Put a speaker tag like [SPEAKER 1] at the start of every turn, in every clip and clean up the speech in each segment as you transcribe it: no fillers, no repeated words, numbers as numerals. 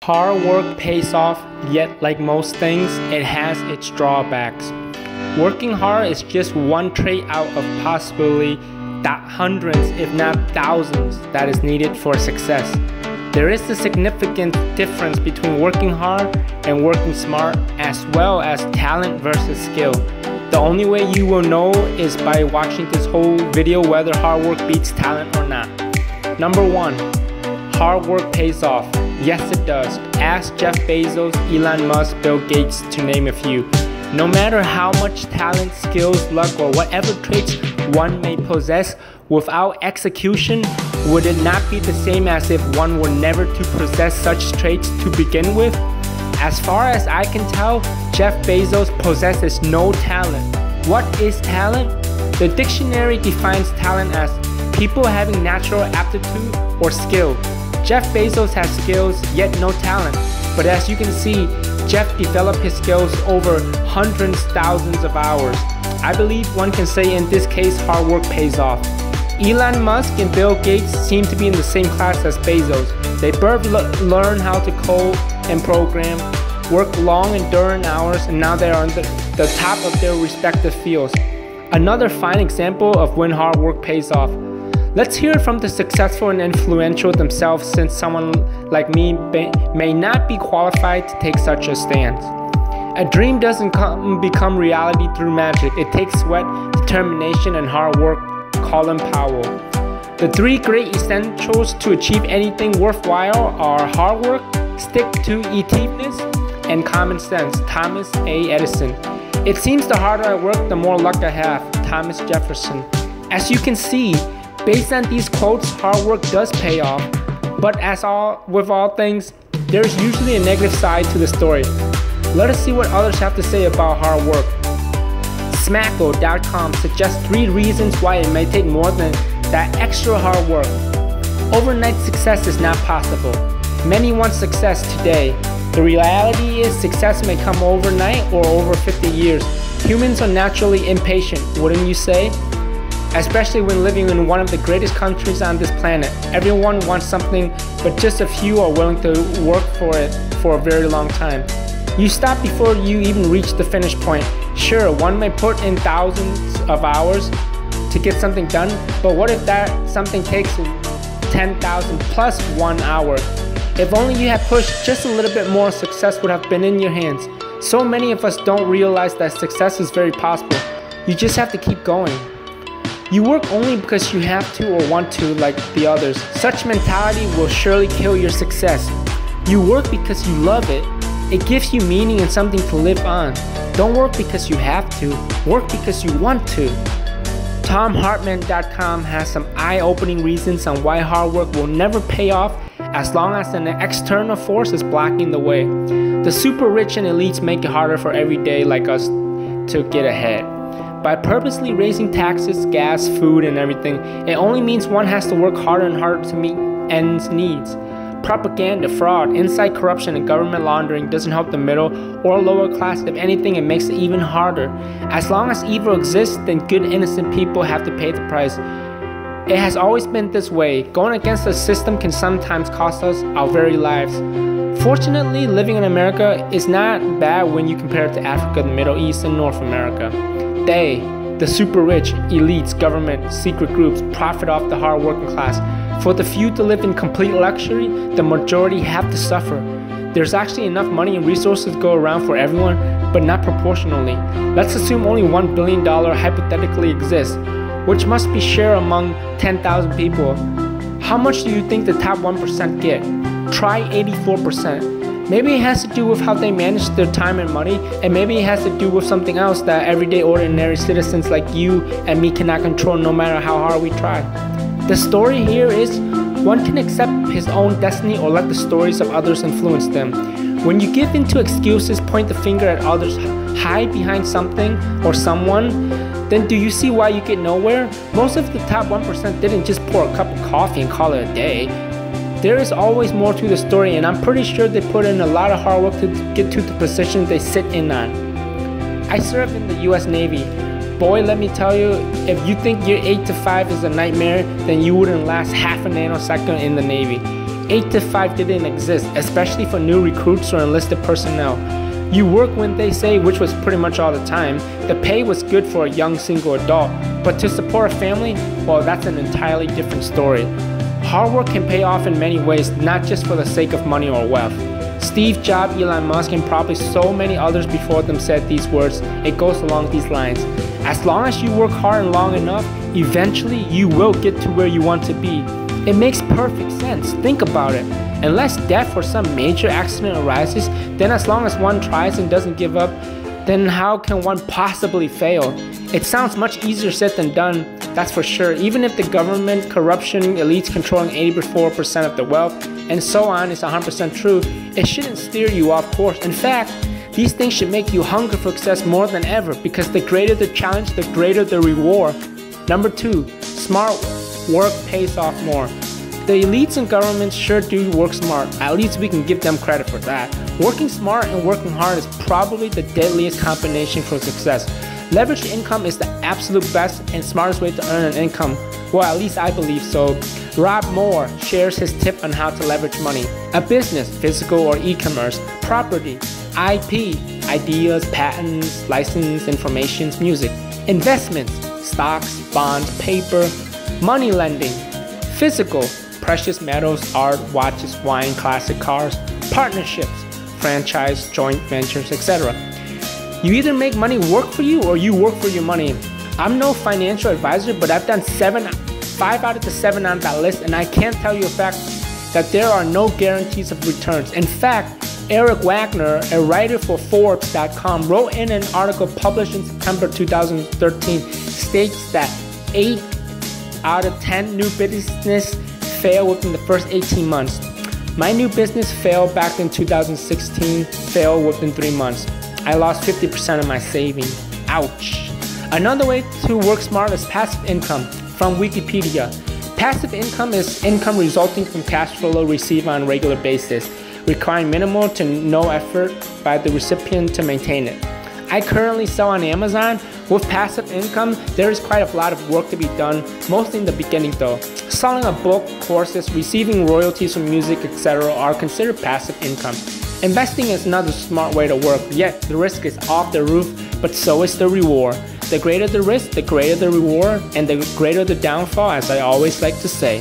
[SPEAKER 1] Hard work pays off, yet like most things, it has its drawbacks. Working hard is just one trait out of possibly hundreds, if not thousands, that is needed for success. There is a significant difference between working hard and working smart, as well as talent versus skill. The only way you will know is by watching this whole video whether hard work beats talent or not. Number 1. Hard work pays off. Yes, it does. Ask Jeff Bezos, Elon Musk, Bill Gates, to name a few. No matter how much talent, skills, luck, or whatever traits one may possess, without execution, would it not be the same as if one were never to possess such traits to begin with? As far as I can tell, Jeff Bezos possesses no talent. What is talent? The dictionary defines talent as people having natural aptitude or skill. Jeff Bezos has skills, yet no talent. But as you can see, Jeff developed his skills over hundreds, thousands of hours. I believe one can say in this case, hard work pays off. Elon Musk and Bill Gates seem to be in the same class as Bezos. They both learn how to code and program, work long, enduring hours, and now they are on the top of their respective fields. Another fine example of when hard work pays off. Let's hear from the successful and influential themselves, since someone like me may not be qualified to take such a stance. A dream doesn't become reality through magic. It takes sweat, determination, and hard work. Colin Powell. The 3 great essentials to achieve anything worthwhile are hard work, stick-to-itiveness, and common sense. Thomas A. Edison. It seems the harder I work, the more luck I have. Thomas Jefferson. As you can see, based on these quotes, hard work does pay off, but with all things, there's usually a negative side to the story. Let us see what others have to say about hard work. Smacko.com suggests 3 reasons why it may take more than that extra hard work. Overnight success is not possible. Many want success today. The reality is success may come overnight or over 50 years. Humans are naturally impatient, wouldn't you say? Especially when living in one of the greatest countries on this planet. Everyone wants something, but just a few are willing to work for it for a very long time. You stop before you even reach the finish point. Sure, one may put in thousands of hours to get something done, but what if that something takes 10,000 plus 1 hour? If only you had pushed just a little bit more, success would have been in your hands. So many of us don't realize that success is very possible. You just have to keep going. You work only because you have to or want to, like the others. Such mentality will surely kill your success. You work because you love it. It gives you meaning and something to live on. Don't work because you have to. Work because you want to. TomHartman.com has some eye-opening reasons on why hard work will never pay off as long as an external force is blocking the way. The super rich and elites make it harder for everyday like us to get ahead. By purposely raising taxes, gas, food, and everything, it only means one has to work harder and harder to meet ends needs. Propaganda, fraud, inside corruption, and government laundering doesn't help the middle or lower class. If anything, it makes it even harder. As long as evil exists, then good innocent people have to pay the price. It has always been this way. Going against the system can sometimes cost us our very lives. Fortunately, living in America is not bad when you compare it to Africa, the Middle East, and North America. They, the super rich, elites, government, secret groups, profit off the hard-working class. For the few to live in complete luxury, the majority have to suffer. There's actually enough money and resources to go around for everyone, but not proportionally. Let's assume only $1 billion hypothetically exists, which must be shared among 10,000 people. How much do you think the top 1% get? Try 84%. Maybe it has to do with how they manage their time and money, and maybe it has to do with something else that everyday ordinary citizens like you and me cannot control no matter how hard we try. The story here is one can accept his own destiny or let the stories of others influence them. When you give in to excuses, point the finger at others, hide behind something or someone, then do you see why you get nowhere? Most of the top 1% didn't just pour a cup of coffee and call it a day. There is always more to the story, and I'm pretty sure they put in a lot of hard work to get to the position they sit in on. I served in the US Navy. Boy, let me tell you, if you think your 8 to 5 is a nightmare, then you wouldn't last half a nanosecond in the Navy. 8 to 5 didn't exist, especially for new recruits or enlisted personnel. You work when they say, which was pretty much all the time. The pay was good for a young single adult, but to support a family, well, that's an entirely different story. Hard work can pay off in many ways, not just for the sake of money or wealth. Steve Jobs, Elon Musk, and probably so many others before them said these words. It goes along these lines. As long as you work hard and long enough, eventually you will get to where you want to be. It makes perfect sense. Think about it. Unless death or some major accident arises, then as long as one tries and doesn't give up, then how can one possibly fail? It sounds much easier said than done, that's for sure. Even if the government, corruption, elites controlling 84% of the wealth, and so on is 100% true, it shouldn't steer you off course. In fact, these things should make you hunger for success more than ever, because the greater the challenge, the greater the reward. Number 2, smart work pays off more. The elites and governments sure do work smart. At least we can give them credit for that. Working smart and working hard is probably the deadliest combination for success. Leveraged income is the absolute best and smartest way to earn an income. Well, at least I believe so. Rob Moore shares his tip on how to leverage money. A business, physical or e-commerce, property, IP, ideas, patents, license, information, music, investments, stocks, bonds, paper, money lending, physical, precious metals, art, watches, wine, classic cars, partnerships, franchise, joint ventures, etc. You either make money work for you or you work for your money. I'm no financial advisor, but I've done 5 out of the 7 on that list, and I can't tell you a fact that there are no guarantees of returns. In fact, Eric Wagner, a writer for Forbes.com, wrote in an article published in September 2013, states that 8 out of 10 new business fail within the first 18 months. My new business failed back in 2016, failed within 3 months. I lost 50% of my savings. Ouch. Another way to work smart is passive income. From Wikipedia, passive income is income resulting from cash flow received on a regular basis, requiring minimal to no effort by the recipient to maintain it. I currently sell on Amazon. With passive income, there is quite a lot of work to be done, mostly in the beginning though. Selling a book, courses, receiving royalties from music, etc. are considered passive income. Investing is another smart way to work, yet the risk is off the roof, but so is the reward. The greater the risk, the greater the reward, and the greater the downfall, as I always like to say.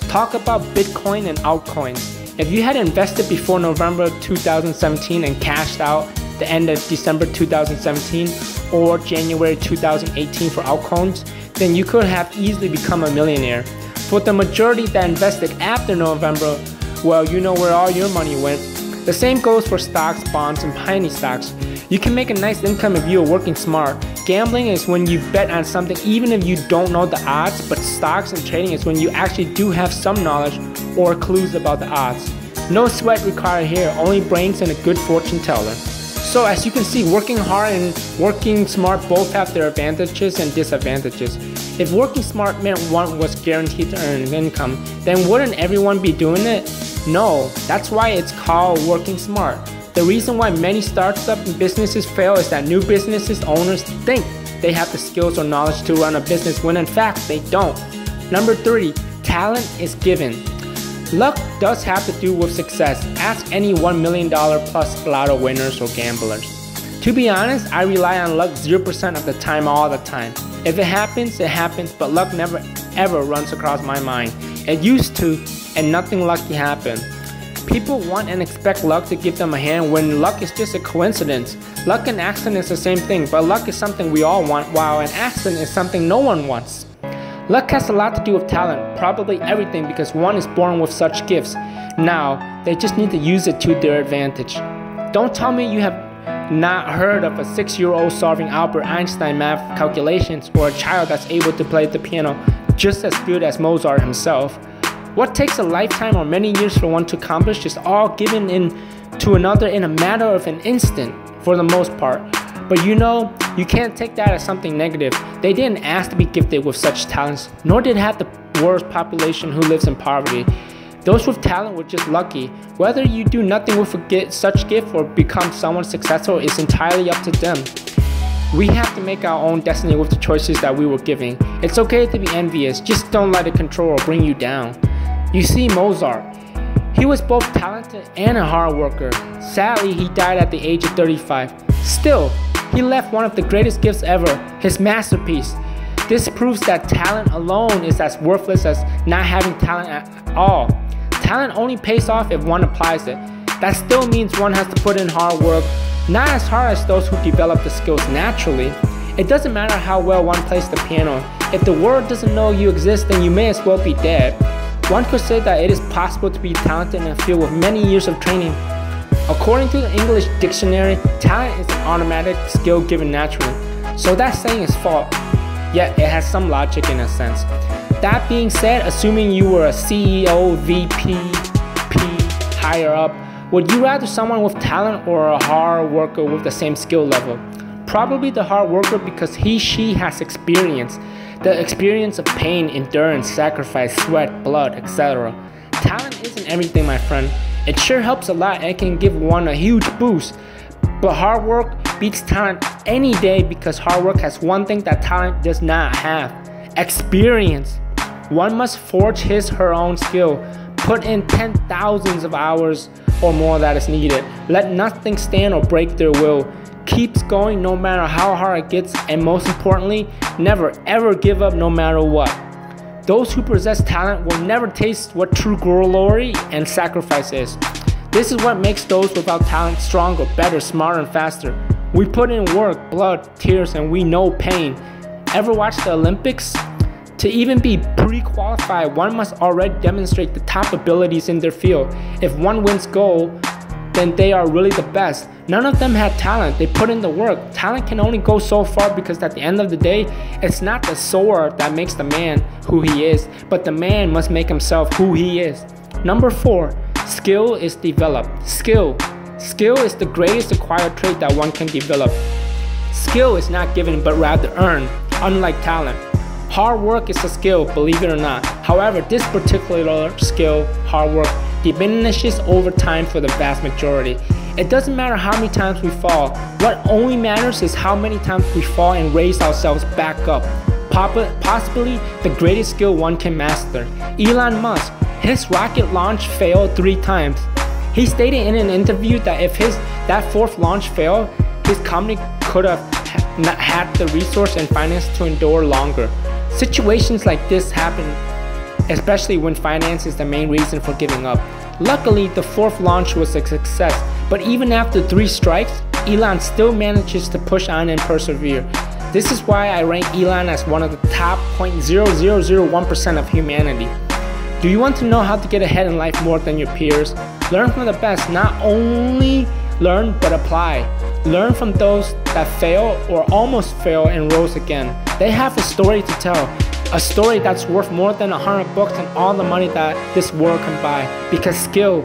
[SPEAKER 1] Talk about Bitcoin and altcoins. If you had invested before November 2017 and cashed out the end of December 2017 or January 2018 for altcoins, then you could have easily become a millionaire. For the majority that invested after November, well, you know where all your money went. The same goes for stocks, bonds, and penny stocks. You can make a nice income if you are working smart. Gambling is when you bet on something even if you don't know the odds, but stocks and trading is when you actually do have some knowledge or clues about the odds. No sweat required here, only brains and a good fortune teller. So as you can see, working hard and working smart both have their advantages and disadvantages. If working smart meant one was guaranteed to earn an income, then wouldn't everyone be doing it? No, that's why it's called working smart. The reason why many startups and businesses fail is that new businesses owners think they have the skills or knowledge to run a business when in fact they don't. Number 3, talent is given. Luck does have to do with success. Ask any $1 million plus lotto winners or gamblers. To be honest, I rely on luck 0% of the time all the time. If it happens, it happens, but luck never ever runs across my mind. It used to, and nothing lucky happened. People want and expect luck to give them a hand when luck is just a coincidence. Luck and accident is the same thing, but luck is something we all want, while an accident is something no one wants. Luck has a lot to do with talent, probably everything, because one is born with such gifts. Now, they just need to use it to their advantage. Don't tell me you have not heard of a 6-year-old solving Albert Einstein math calculations, or a child that's able to play the piano just as good as Mozart himself. What takes a lifetime or many years for one to accomplish is all given to another in a matter of an instant, for the most part. But you know, you can't take that as something negative. They didn't ask to be gifted with such talents, nor did have the world's population who lives in poverty. Those with talent were just lucky. Whether you do nothing with such gift or become someone successful is entirely up to them. We have to make our own destiny with the choices that we were given. It's okay to be envious, just don't let it control or bring you down. You see Mozart. He was both talented and a hard worker. Sadly, he died at the age of 35. Still, he left one of the greatest gifts ever, his masterpiece. This proves that talent alone is as worthless as not having talent at all. Talent only pays off if one applies it. That still means one has to put in hard work, not as hard as those who develop the skills naturally. It doesn't matter how well one plays the piano. If the world doesn't know you exist, then you may as well be dead. One could say that it is possible to be talented in a field with many years of training. According to the English dictionary, talent is an automatic skill given naturally. So that saying is false, yet it has some logic in a sense. That being said, assuming you were a CEO, VP, higher up, would you rather someone with talent or a hard worker with the same skill level? Probably the hard worker because she has experience. The experience of pain, endurance, sacrifice, sweat, blood, etc. Talent isn't everything, my friend. It sure helps a lot and can give one a huge boost. But hard work beats talent any day because hard work has one thing that talent does not have: experience. One must forge her own skill, put in 10,000s of hours or more that is needed. Let nothing stand or break their will. Keeps going no matter how hard it gets, and most importantly, never ever give up no matter what. Those who possess talent will never taste what true glory and sacrifice is. This is what makes those without talent stronger, better, smarter, and faster. We put in work, blood, tears, and we know pain. Ever watch the Olympics? To even be pre-qualified, one must already demonstrate the top abilities in their field. If one wins gold, then they are really the best. None of them had talent, they put in the work. Talent can only go so far because at the end of the day, it's not the sword that makes the man who he is, but the man must make himself who he is. Number 4, skill is developed. Skill is the greatest acquired trait that one can develop. Skill is not given but rather earned, unlike talent. Hard work is a skill, believe it or not. However, this particular skill, hard work, diminishes over time for the vast majority. It doesn't matter how many times we fall. What only matters is how many times we fall and raise ourselves back up. Possibly the greatest skill one can master. Elon Musk, his rocket launch failed 3 times. He stated in an interview that if that 4th launch failed, his company could have not had the resource and finance to endure longer. Situations like this happen, especially when finance is the main reason for giving up. Luckily, the 4th launch was a success, but even after 3 strikes, Elon still manages to push on and persevere. This is why I rank Elon as one of the top 0.0001% of humanity. Do you want to know how to get ahead in life more than your peers? Learn from the best. Not only learn, but apply. Learn from those that fail or almost fail and rose again. They have a story to tell. A story that's worth more than 100 books and all the money that this world can buy. Because skill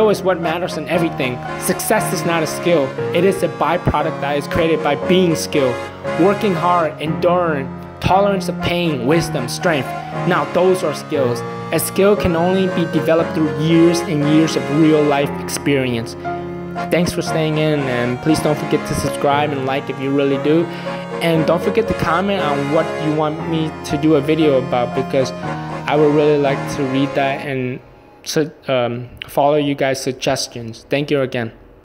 [SPEAKER 1] is what matters in everything. Success is not a skill. It is a byproduct that is created by being skilled. Working hard, enduring, tolerance of pain, wisdom, strength. Now those are skills. A skill can only be developed through years and years of real life experience. Thanks for staying in, and please don't forget to subscribe and like if you really do. And don't forget to comment on what you want me to do a video about, because I would really like to read that and follow you guys' suggestions. Thank you again.